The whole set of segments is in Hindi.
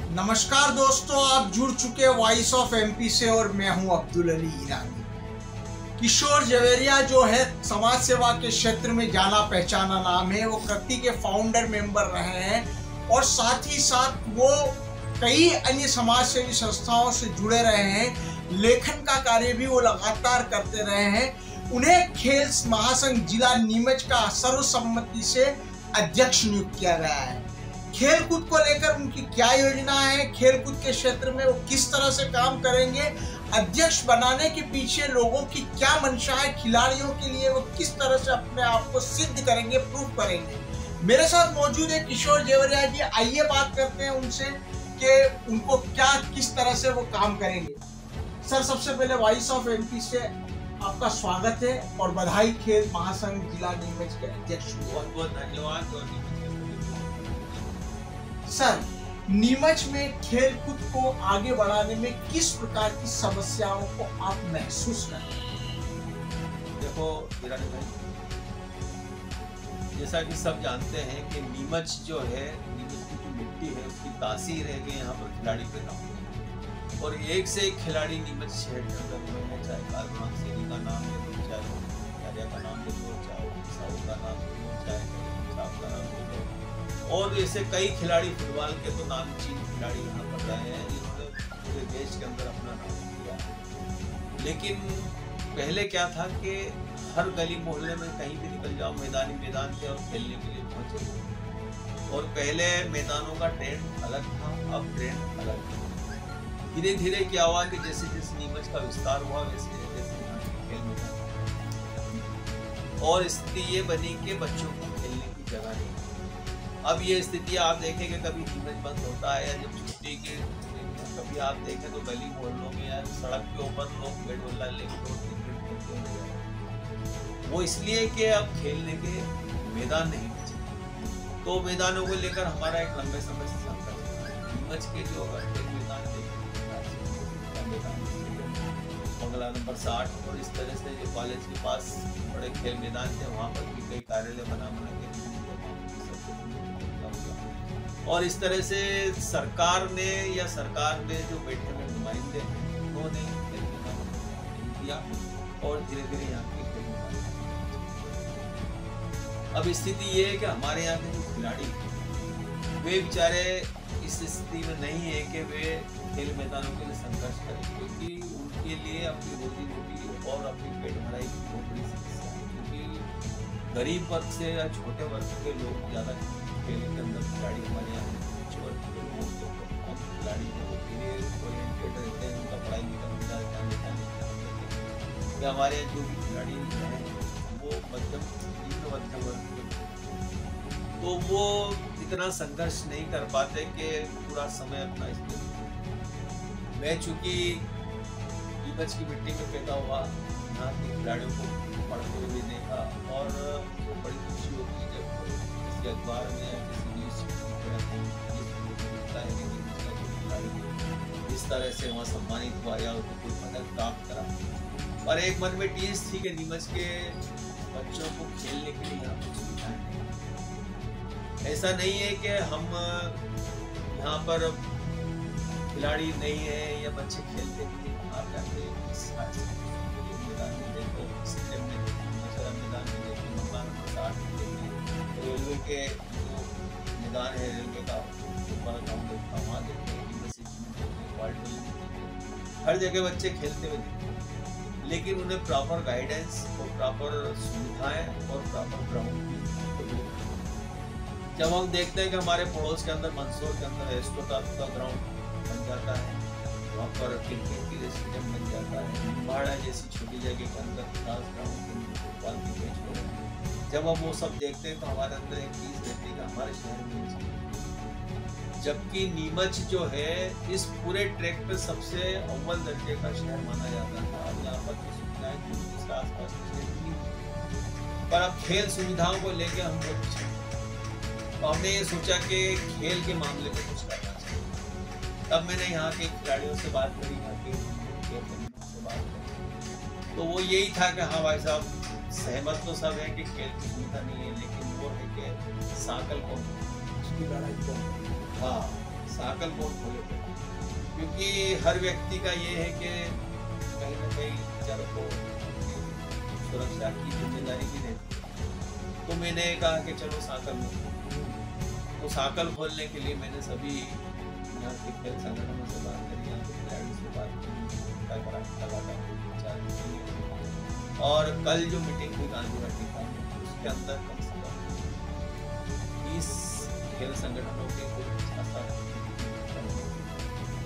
नमस्कार दोस्तों, आप जुड़ चुके वॉइस ऑफ एमपी से और मैं हूं अब्दुल अली ईरानी। किशोर जवेरिया जो है समाज सेवा के क्षेत्र में जाना पहचाना नाम है। वो कृति के फाउंडर मेंबर रहे हैं और साथ ही साथ वो कई अन्य समाज सेवी संस्थाओं से जुड़े रहे हैं। लेखन का कार्य भी वो लगातार करते रहे हैं। उन्हें खेल महासंघ जिला नीमच का सर्वसम्मति से अध्यक्ष नियुक्त किया गया है। खेलकूद को लेकर उनकी क्या योजना है, खेलकूद के क्षेत्र में वो किस तरह से काम करेंगे, अध्यक्ष बनाने के पीछे लोगों की क्या मंशा है, खिलाड़ियों के लिए वो किस तरह से अपने आप को सिद्ध करेंगे, प्रूव करेंगे। मेरे साथ मौजूद है किशोर जवेरिया जी। आइए बात करते हैं उनसे कि उनको क्या किस तरह से वो काम करेंगे। सर, सबसे पहले वॉइस ऑफ एमपी से आपका स्वागत है और बधाई। खेल महासंघ जिला नीमच के अध्यक्ष, बहुत बहुत धन्यवाद। सर, नीमच में खेलकूद को आगे बढ़ाने में किस प्रकार की समस्याओं को आप महसूस करते हैं? देखो ईरानी भाई, जैसा कि सब जानते हैं कि नीमच जो है, नीमच की जो मिट्टी है उसकी तासीर है कि यहाँ पर खिलाड़ी पैदा होते हैं और एक से एक खिलाड़ी नीमच शहर के अंदर हुए हैं। चाहे कारगुना सेनी का नाम ले लो, चाहे कार्या का नाम ले लो, चाहे साहू का नाम ले लो, चाहे साहब का नाम ले लो, और ऐसे कई खिलाड़ी फुटबॉल के तो नामचीन खिलाड़ी यहाँ पर रहे हैं जिन्होंने पूरे देश के अंदर अपना नाम किया। लेकिन पहले क्या था कि हर गली मोहल्ले में कहीं भी निकल जाओ मैदान थे और खेलने के लिए पहुंचे। और पहले मैदानों का ट्रेंड अलग था, अब ट्रेंड अलग है। धीरे धीरे क्या हुआ कि जैसे जैसे नीमच का विस्तार हुआ वैसे वैसे यहाँ के खेल मैदान और स्थिति ये बनी कि बच्चों को खेलने की जगह नहीं। अब ये स्थिति आप देखें कि कभी नीमच बंद होता है या जब छुट्टी के कभी आप देखें तो गली मोहल्लों में या सड़क के ऊपर लोग बैट बॉल लेके क्रिकेट खेलते हैं। वो इसलिए कि अब खेलने के मैदान नहीं बचे। तो मैदानों को लेकर हमारा एक लंबे समय से संघर्ष है। नीमच के जो अगर खेल मैदान बंगला नंबर 60 और इस तरह से जो कॉलेज के पास बड़े खेल मैदान थे वहाँ पर भी कई कार्यालय बना के और इस तरह से सरकार ने जो बैठे हुए नुमाइंदे हैं उन्होंने खेल मैदान दिया और धीरे धीरे यहाँ के खेल मैदान। अब स्थिति ये है कि हमारे यहाँ के जो खिलाड़ी वे बेचारे इस स्थिति में नहीं है कि वे खेल मैदानों के लिए संघर्ष करें, क्योंकि उनके लिए अपनी रोजी रोटी और अपनी पेट भराई की बहुत बड़ी समस्या है। क्योंकि गरीब वर्ग से या छोटे वर्ग के लोग ज़्यादा खेल के अंदर खिलाड़ी हमारे यहाँ खिलाड़ी जो करियर ओरिएंटेड रहते हैं, उनका पढ़ाई लिखाई या हमारे जो भी खिलाड़ी हैं वो मध्यम वर्ग के, तो वो इतना संघर्ष नहीं कर पाते कि पूरा समय अपना इसमें। मैं चूँकि नीमच की मिट्टी में पैदा हुआ, यहाँ के खिलाड़ियों को पढ़ते हुए देखा और बड़ी खुशी होती है जब किसी अखबार में या किसी न्यूज़ इस तरह से वहाँ सम्मानित हुआ या कोई पदक प्राप्त करा। और एक मन में टीस थी कि नीमच के बच्चों को खेलने के लिए यहाँ कुछ सुविधाएं नहीं। ऐसा नहीं है कि हम यहाँ पर खिलाड़ी नहीं है या बच्चे खेलते नहीं है। आप जाके मैदान में देखो, मैदान में देखो, मकान रेलवे के जो मैदान है, रेलवे का ऊपर ग्राउंड देखा, वहाँ देखते हैं, हर जगह बच्चे खेलते हुए दिखते हैं। लेकिन उन्हें प्रॉपर गाइडेंस और प्रॉपर सुविधाएं और प्रॉपर ग्राउंड की जब हम देखते हैं कि हमारे पड़ोस के अंदर मंदसौर के अंदर एस्ट्रोटर्फ का ग्राउंड बन जाता है, वहाँ पर क्रिकेट की स्टेडियम बन जाता है, निम्बाड़ा जैसी छोटी जगह के अंदर खास ग्राउंड फुटबॉल की मैच हो रहे हैं। जब हम वो सब देखते हैं तो हमारे अंदर एक चीज़ रहती है कि हमारे शहर में, जबकि नीमच जो है इस पूरे ट्रैक पे सबसे अव्वल दर्जे का शहर माना जाता था। यहाँ पर जो सुविधाएं थी इसके आसपास पर अब खेल सुविधाओं को लेकर हम लोग तो हमने ये सोचा कि खेल के मामले में कुछ करना चाहिए। तब मैंने यहाँ के खिलाड़ियों से बात करी, यहाँ के से बात करी, तो वो यही था कि हाँ भाई साहब, सहमत तो सब है कि खेल की सुविधा नहीं है, लेकिन वो है कि साकल को, हाँ साकल कौन खोलेगा? क्योंकि हर व्यक्ति का ये है कि कहीं ना कहीं जब को सुरक्षा की जिम्मेदारी भी रहती है। तो मैंने कहा कि चलो साकल में, तो साकल खोलने के लिए मैंने सभी यहाँ के खेल संगठनों से बात करी, यहाँ के खिलाड़ियों से बात की, और कल जो मीटिंग हुई गांधी वाटिका में, उसके अंदर कम से कम 20 खेल संगठनों के कुछ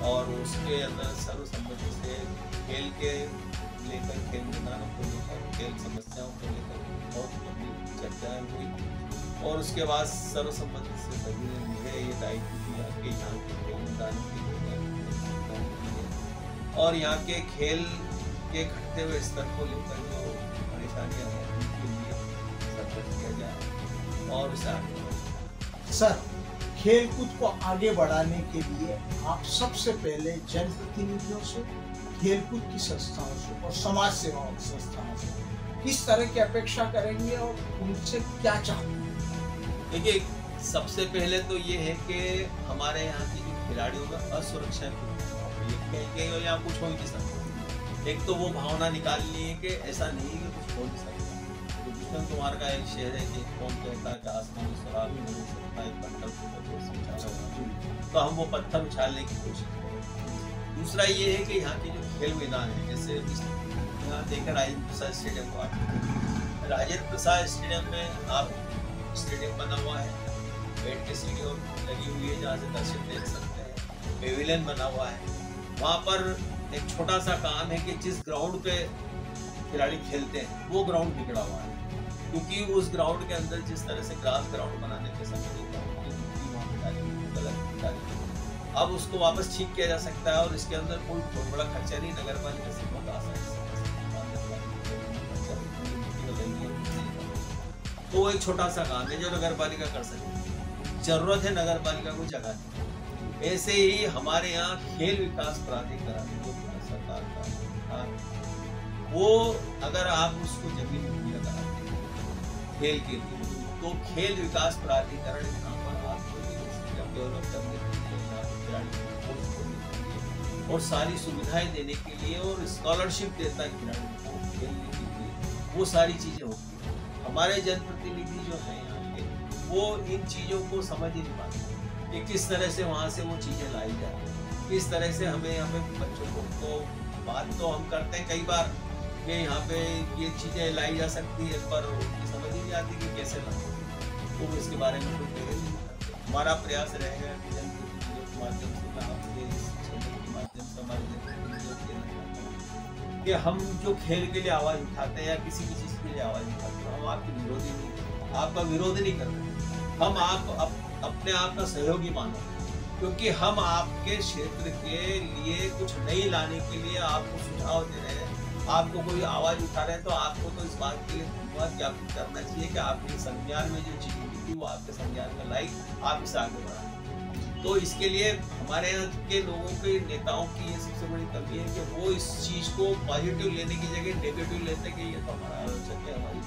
और उसके अंदर सर्वसम्मति से खेल के लेकर, खेल मैदानों को लेकर, खेल समस्याओं को लेकर बहुत लंबी चर्चाएं हुई, और उसके बाद सर्वसम्मति से सभी ने मुझे ये दायित्व दिया कि यहाँ के खेल मैदानों के और यहाँ के खेल के घटते हुए स्तर को लेकर जो परेशानियां हैं उनके लिए सर्कस किया जाए और उसे आगे बढ़ाया। सर, खेलकूद को आगे बढ़ाने के लिए आप सबसे पहले जनप्रतिनिधियों से, खेलकूद की संस्थाओं से और समाज सेवाओं की संस्थाओं से किस तरह की अपेक्षा करेंगे और उनसे क्या चाहते हैं? देखिए, सबसे पहले तो ये है कि हमारे यहाँ की जो खिलाड़ियों का असुरक्षा के या कुछ हो नहीं सकता। एक तो वो भावना निकालनी है कि ऐसा नहीं है कि कुछ हो नहीं सकता। दुश्मन तुम्हारा का एक शेर है कि कौन कहता है कि आसमान शराब नहीं हो सकता, एक पत्थर तो हम वो पत्थर उछालने की कोशिश करें। दूसरा ये है कि यहाँ के जो खेल मैदान है, जैसे यहाँ देखकर राजेंद्र प्रसाद स्टेडियम को आते, राजेंद्र प्रसाद स्टेडियम में आप स्टेडियम बना हुआ है, बैठ के सीढ़ियों लगी हुई है जहाँ से दर्शक देख सकते हैं, पेविलियन बना हुआ है। वहाँ पर एक छोटा सा काम है कि जिस ग्राउंड पे खिलाड़ी खेलते हैं वो ग्राउंड बिगड़ा हुआ है, क्योंकि उस ग्राउंड के अंदर जिस तरह से ग्रास ग्राउंड बनाने के समय गलत, अब उसको वापस ठीक किया जा सकता है और इसके अंदर कोई बहुत बड़ा खर्चा नहीं, नगर पालिका से बहुत आसानी से। तो वो एक छोटा सा काम है जो नगर पालिका कर सकती, जरूरत है नगर पालिका को जगह की। ऐसे ही हमारे यहाँ खेल विकास प्राधिकरण जो सरकार का, वो अगर आप उसको जमीन मुहैया कराते हैं खेल के लिए, तो खेल विकास प्राधिकरण यहाँ पर आपको डेवलप करने के लिए, यहाँ पर खिलाड़ी को और सारी सुविधाएं देने के लिए और स्कॉलरशिप देता है खिलाड़ियों को खेलने के लिए, वो सारी चीजें होती है। हमारे जनप्रतिनिधि जो है यहाँ के, वो इन चीजों को समझ ही नहीं पाते कि किस तरह से वहाँ से वो चीजें लाई जाए, किस तरह से हमें यहाँ पे बच्चों को, तो बात तो हम करते हैं कई बार कि यहाँ पे ये चीजें लाई जा सकती है, पर उनकी समझ ही नहीं आती कि कैसे लाए, तो इसके बारे में कोई पहले नहीं करते। हमारा प्रयास रहेगा कि जनप्रतिनिधियों के माध्यम से, आपके इस चैनल के माध्यम से हमारे जनप्रतिनिधियों को कहना चाहता हूँ कि हम जो खेल के लिए आवाज उठाते हैं या किसी भी चीज के लिए आवाज उठाते हैं, हम आपके विरोधी नहीं, आपका विरोध नहीं कर रहे, हम आप अपने आप का सहयोगी मानो, क्योंकि हम आपके क्षेत्र के लिए कुछ नई लाने के लिए आपको सुझाव दे रहे हैं, आपको कोई आवाज उठा रहे हैं, तो आपको तो इस बात के लिए धन्यवाद ज्ञापित करना चाहिए कि आपके संज्ञान में जो चीज थी वो आपके संज्ञान में लाई, आप इसे आगे बढ़ाएं। तो इसके लिए हमारे यहाँ के लोगों के नेताओं की ये सबसे बड़ी कमी है कि वो इस चीज को पॉजिटिव लेने की जगह नेगेटिव लेते कि ये तो हमारा आलोचक है, हमारी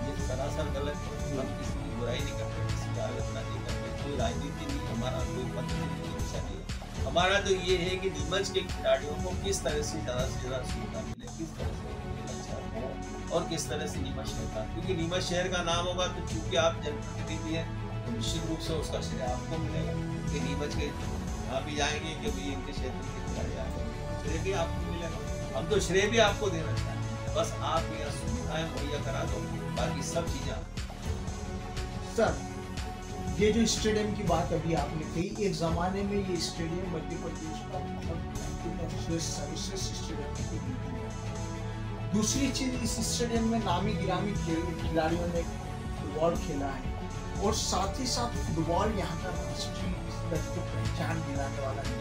ये सरासर गलत है। हम किसी की बुराई नहीं करते, किसी की आलोचना नहीं करते, कोई राजनीति नहीं, हमारा कोई पद नहीं, दिशा नहीं है। हमारा तो ये है कि नीमच के खिलाड़ियों को किस तरह से ज्यादा सुविधा मिले, किस तरह से अच्छा हो और किस तरह से नीमच शहर का, क्योंकि नीमच शहर का नाम होगा तो चूंकि आप जनप्रतिनिधि हैं तो निश्चित रूप से उसका श्रेय आपको मिलेगा कि नीमच के यहाँ भी जाएंगे कि भाई इनके क्षेत्र के खिलाड़ी आ गए, श्रेय भी आपको मिलेगा। हम तो श्रेय भी आपको देना चाहते हैं, बस आप यहाँ सुविधाएं मुहैया करा दो, बाकी सब चीजें। सर, ये जो स्टेडियम की बात अभी आपने कही, एक जमाने में ये स्टेडियम मध्य प्रदेश का सर्वश्रेष्ठ स्टेडियम। दूसरी चीज, इस स्टेडियम में नामी गिरामी खिलाड़ियों ने फुटबॉल खेला है और साथ ही साथ फुटबॉल यहाँ का राष्ट्रीय स्तर को पहचान दिलाने वाला है।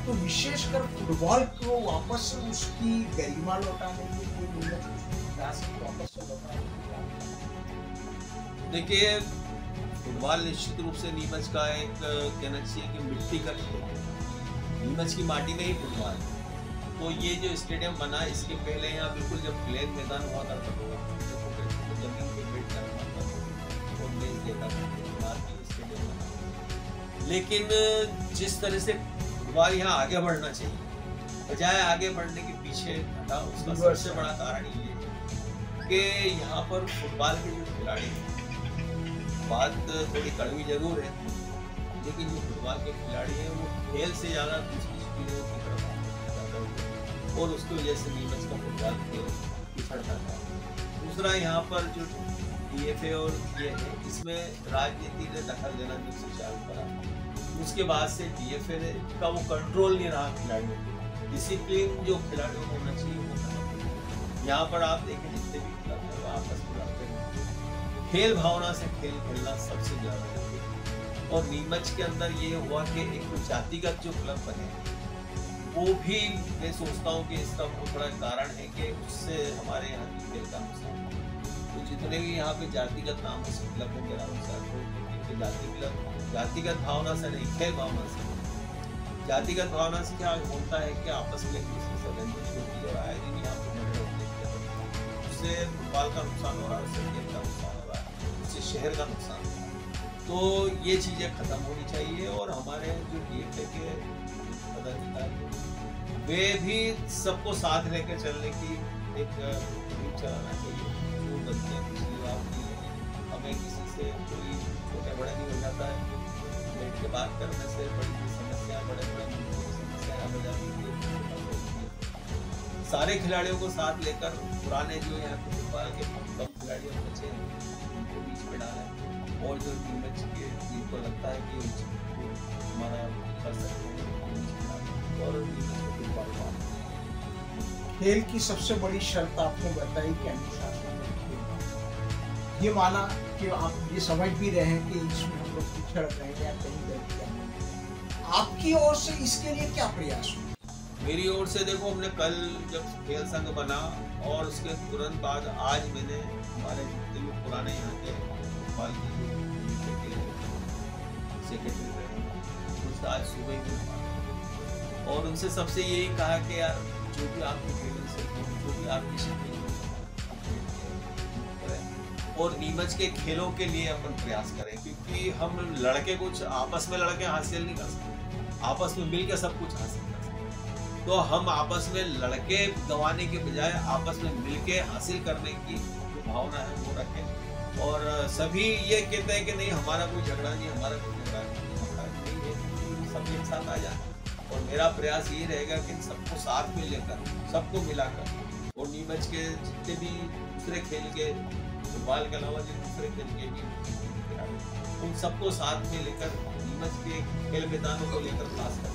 तो विशेषकर फुटबॉल को वापस से उसकी गरिमा लौटाने के लिए वापस से लौटाने। देखिए, फुटबॉल निश्चित रूप से नीमच का एक कहना चाहिए कि मिट्टी का खेल है, नीमच की माटी में ही फुटबॉल है। तो ये जो स्टेडियम बना, इसके पहले यहाँ बिल्कुल जब प्लेन मैदान हुआ करता था, जमीन पे बैठ कर और मैच देखा था, स्टेडियम बना। लेकिन जिस तरह से फुटबॉल यहाँ आगे बढ़ना चाहिए, बजाय आगे बढ़ने के पीछे हटा, उसका सबसे बड़ा कारण ये है कि यहाँ पर फुटबॉल के जो खिलाड़ी हैं, बात थोड़ी कड़वी जरूर है, लेकिन जो फुटबॉल के खिलाड़ी हैं वो खेल से ज़्यादा दूसरी चीज़ों की तरफ और उसकी वजह से नीमच का फुटबॉल खेल पिछड़ता था। दूसरा यहाँ पर जो DFA और ये है, इसमें राजनीति ने दखल देना जो से चालू करा, उसके बाद से DFA का वो कंट्रोल नहीं रहा खिलाड़ियों को, डिसिप्लिन जो खिलाड़ियों को होना चाहिए वो खत्म। यहाँ पर आप देखें जितने भी क्लब है वो आपस में लड़ते हैं, खेल भावना से खेल खेलना सबसे ज़्यादा है। और नीमच के अंदर ये हुआ कि एक जातिगत जो क्लब बने, वो भी मैं सोचता हूँ कि इसका बहुत बड़ा कारण है कि उससे हमारे यहाँ की खेल का नुकसान। तो जितने भी यहाँ पे जातिगत नाम उस क्लब में मेरा अनुसार जातिगत भावना से नहीं, खेल भावना से। जातिगत भावना से क्या होता है कि आपस में एक दूसरे से रंजिश होती है और आए दिन यहाँ पे झगड़े होते हैं, उससे फुटबॉल का नुकसान हो रहा है, उससे खेल का नुकसान हो रहा है, उससे शहर का नुकसान हो रहा है। तो ये चीज़ें खत्म होनी चाहिए और हमारे जो DFA के पदाधिकारी वे भी सबको साथ लेकर चलने की एक नीति चलाना चाहिए। जो गलतियाँ पिछली बार की है, हमें किसी से कोई छोटे बड़े नहीं हो जाता है, बैठ के बात करने से बड़ी समस्या, बड़े समस्याएं हो जाती है। सारे खिलाड़ियों को साथ लेकर पुराने जो यहाँ के फुटबॉल के कम खिलाड़ी बचे हैं उनको बीच में डालें और जो नीमच के जिनको लगता है कि हमारा कर सकते हैं और खेल की सबसे बड़ी शर्त आपने बताई कि अनुशासन में खेल। ये माना कि आप ये समझ भी रहे हैं कि इसमें हम लोग पिछड़ रहे हैं या कहीं गलतियां नहीं, आपकी ओर से इसके लिए क्या प्रयास हुआ? मेरी ओर से देखो, हमने कल जब खेल संघ बना और उसके तुरंत बाद आज मैंने हमारे जितने भी पुराने यहाँ के फुटबॉल के सेक्रेटरी रहे उससे आज सुबह ही और उनसे सबसे यही कहा कि यार जो भी आपके खेलों से जो भी आपकी शक्ति और नीमच के खेलों के लिए अपन प्रयास करें, क्योंकि हम लड़के कुछ आपस में लड़के हासिल नहीं कर सकते, आपस में मिलकर सब कुछ हासिल कर सकते। तो हम आपस में लड़के गंवाने के बजाय आपस में मिलके हासिल करने की जो भावना है वो रखें। और सभी ये कहते हैं कि नहीं हमारा कोई झगड़ा नहीं, हमारा कोई झगड़ा नहीं है, सब एक साथ आ जाए। और मेरा प्रयास ये रहेगा कि सबको साथ में लेकर, सबको मिलाकर और नीमच के जितने भी दूसरे खेल के फुटबॉल के अलावा जो दूसरे खेल के भी उन सबको साथ में लेकर नीमच के खेल मैदानों को लेकर खास कर,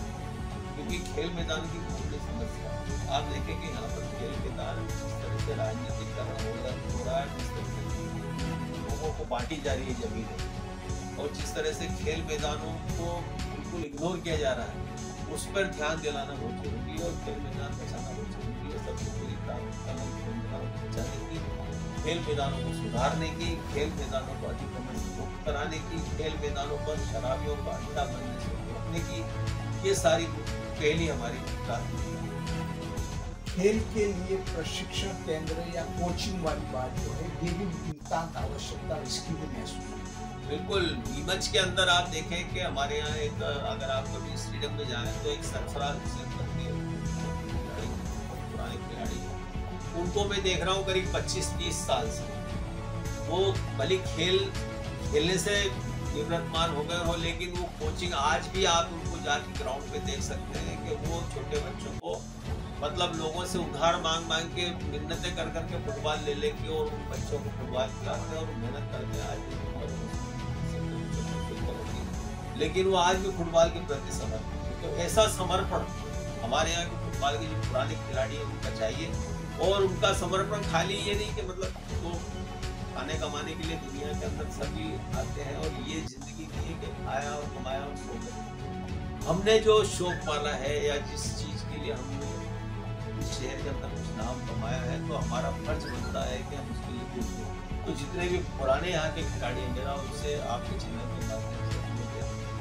क्योंकि खेल मैदान की बहुत बड़ी समस्या आप देखें कि यहाँ पर खेल मैदान जिस तरह से राजनीतिकरण हो रहा है, जिस तरह से लोगों को बांटी जा रही है जमीनें और जिस तरह से खेल मैदानों को बिल्कुल इग्नोर किया जा रहा है, उस पर ध्यान दिलाना बहुत जरूरी है और खेल मैदान बचाना बहुत जरूरी है। सबसे पहली प्राथमिकता खेल मैदानों को बचाने की, खेल मैदानों को सुधारने की, खेल मैदानों को अतिक्रमण से मुक्त कराने की, खेल मैदानों पर शराबियों का अड्डा बनने से रोकने की, ये सारी पहली हमारी प्राथमिकता। खेल के लिए प्रशिक्षण केंद्र या कोचिंग वाली बात जो है ये भी नितांत आवश्यकता इसकी भी महसूस। बिल्कुल, नीमच के अंदर आप देखें कि हमारे यहाँ एक, अगर आप कभी स्टेडियम में जाएं तो एक सरफराज हुसैन करके पुराने खिलाड़ी, उनको मैं देख रहा हूँ करीब 25-30 साल से। वो भले खेलने से निवृत्तमान हो गए हो, लेकिन वो कोचिंग आज भी आप उनको जाके ग्राउंड पे देख सकते हैं कि वो छोटे बच्चों को मतलब लोगों से उधार मांग के मिन्नतें कर करके फुटबॉल ले लेके और उन बच्चों को फुटबॉल खिलाते हैं और मेहनत करते हैं। आज लेकिन वो आज भी फुटबॉल के प्रति समर्पित, तो ऐसा समर्पण हमारे यहाँ के फुटबॉल के जो पुराने खिलाड़ी हैं उनका चाहिए। और उनका समर्पण खाली ये नहीं कि मतलब तो खाने कमाने के लिए दुनिया के अंदर सभी आते हैं और ये जिंदगी नहीं है कि आया और कमाया और सो गए। हमने जो शौक पाला है या जिस चीज के लिए हमने इस शहर के अंदर कुछ नाम कमाया है, तो हमारा फर्ज बनता है कि हम उसके लिए कुछ दें। तो जितने भी पुराने यहाँ के खिलाड़ी हैं, मेरा उनसे आपके चैनल के माध्यम से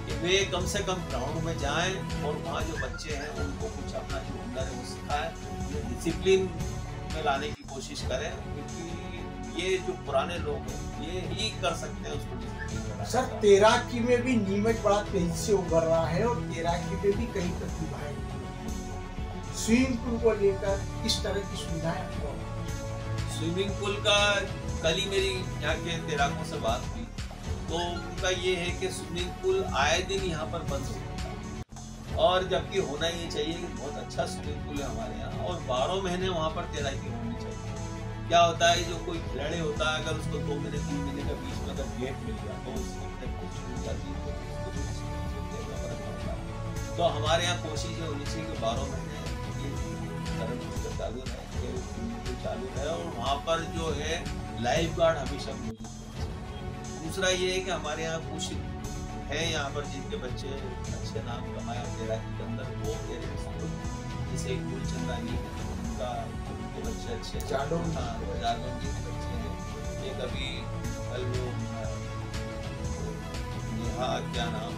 कि वे कम से कम ग्राउंड में जाएं और वहाँ जो बच्चे हैं उनको कुछ अपना जो हुनर है वो सिखाएं, डिसिप्लिन में लाने की कोशिश करें, क्योंकि ये जो पुराने लोग हैं ये ही कर सकते हैं उसको डिसिप्लिन बनाने सर का। तैराकी में भी नीमच बड़ा तेजी से उभर रहा है और तैराकी में भी कई प्रतिभाएं स्विमिंग पूल को लेकर किस तरह की सुविधाएं आपको? स्विमिंग पूल का कल ही मेरी यहाँ के तैराकों से बात हुई तो उनका ये है कि स्विमिंग पूल आए दिन यहाँ पर बंद होता है और जबकि होना ये चाहिए कि बहुत अच्छा स्विमिंग पूल है हमारे यहाँ और 12 महीने वहाँ पर तैराकी होनी चाहिए। क्या होता है जो कोई खिलाड़ी होता है अगर उसको 2 महीने 3 महीने का बीच में अगर गेप मिल गया तो उसकी प्रैक्टिस छूट जाती है तो हमारे यहाँ कोशिश ये होनी चाहिए कि 12 महीने चालू रहे और वहाँ पर जो है लाइफ गार्ड हमेशा मौजूद है। दूसरा ये है कि हमारे यहाँ कुछ है यहाँ पर जिनके बच्चे अच्छे नाम कमाया तैराकी के अंदर वो जैसे एक गुलचंदानी उनका उनके बच्चे अच्छे जादोंगी के बच्चे हैं। एक अभी कल वो नेहा क्या नाम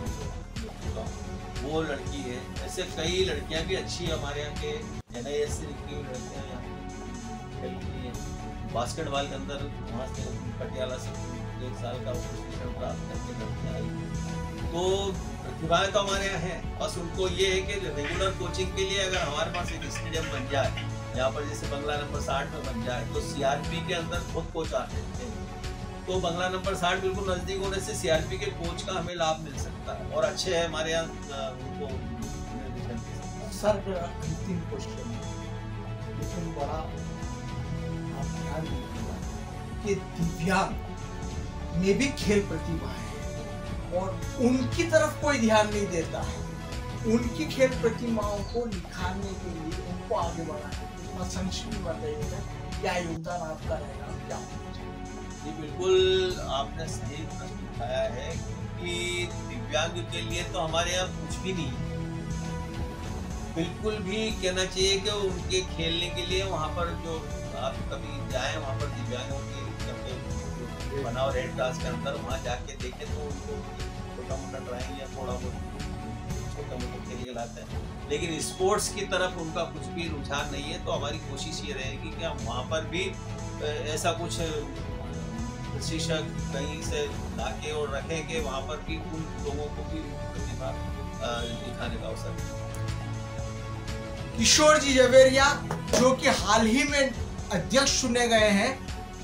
वो लड़की है। ऐसे कई लड़कियां भी अच्छी हमारे यहाँ के NIS से निकली हुई लड़कियां यहाँ खेलती हैं बास्केटबॉल के अंदर। वहाँ से पटियाला से 1 साल का प्रशिक्षण प्राप्त करके लड़कियां आई तो प्रतिभाएं तो हमारे यहाँ हैं। बस उनको ये है कि रेगुलर कोचिंग के लिए अगर हमारे पास एक स्टेडियम बन जाए यहाँ पर जैसे बंगला नंबर 60 में बन जाए तो CRP के अंदर खुद कोच आते हैं तो बंगला नंबर 60 बिल्कुल नजदीक होने से CRP के कोच का हमें लाभ मिल सकता है और अच्छे है हमारे यहाँ उनको। सर अंतिम क्वेश्चन लेकिन बड़ा आप ध्यान दीजिएगा कि दिव्यांग में भी खेल प्रतिभाएं हैं और उनकी तरफ कोई ध्यान नहीं देता है। उनकी खेल प्रतिभाओं को निखारने के लिए उनको आगे बढ़ाने के लिए संक्षिप्त बताइएगा क्या योगदान आपका रहेगा? क्या जी बिल्कुल आपने सही प्रश्न उठाया है कि दिव्यांग के लिए तो हमारे यहाँ कुछ भी नहीं है। बिल्कुल भी कहना चाहिए कि उनके खेलने के लिए वहाँ पर जो आप कभी जाएं वहाँ पर दिव्यांगों के बनाओ रेड क्लास के अंदर वहाँ जाके देखें तो उनको छोटा मोटा ड्राइंग या थोड़ा बहुत छोटा मोटा खेल के लाते हैं लेकिन स्पोर्ट्स की तरफ उनका कुछ भी रुझान नहीं है। तो हमारी कोशिश ये रहेगी कि हम वहाँ पर भी ऐसा कुछ प्रशिक्षक कहीं से लाके और रखें कि वहाँ पर भी उन लोगों को भी प्रतिभा दिखाने का अवसर। किशोर जी जवेरिया जो कि हाल ही में अध्यक्ष चुने गए हैं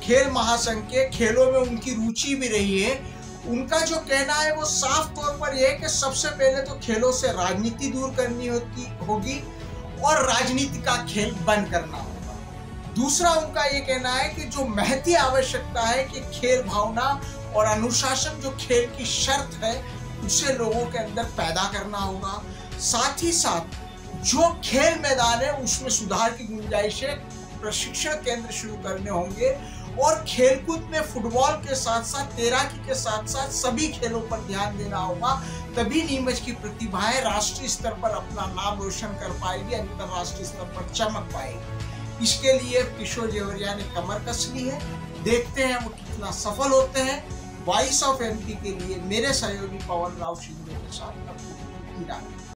खेल महासंघ के, खेलों में उनकी रुचि भी रही है। उनका जो कहना है वो साफ तौर पर यह है कि सबसे पहले तो खेलों से राजनीति दूर करनी होगी और राजनीति का खेल बंद करना होगा। दूसरा उनका ये कहना है कि जो महती आवश्यकता है कि खेल भावना और अनुशासन जो खेल की शर्त है उसे लोगों के अंदर पैदा करना होगा। साथ ही साथ जो खेल मैदान है उसमें सुधार की गुंजाइश है, प्रशिक्षण केंद्र शुरू करने होंगे और खेलकूद में फुटबॉल के साथ साथ तैराकी के साथ साथ सभी खेलों पर ध्यान देना होगा। तभी नीमच की प्रतिभाएं राष्ट्रीय स्तर पर अपना नाम रोशन कर पाएगी, अंतरराष्ट्रीय स्तर पर चमक पाएगी। इसके लिए किशोर जवेरिया ने कमर कस ली है। देखते हैं वो कितना सफल होते हैं। वॉइस ऑफ MP के लिए मेरे सहयोगी पवन राव शिंदे के साथ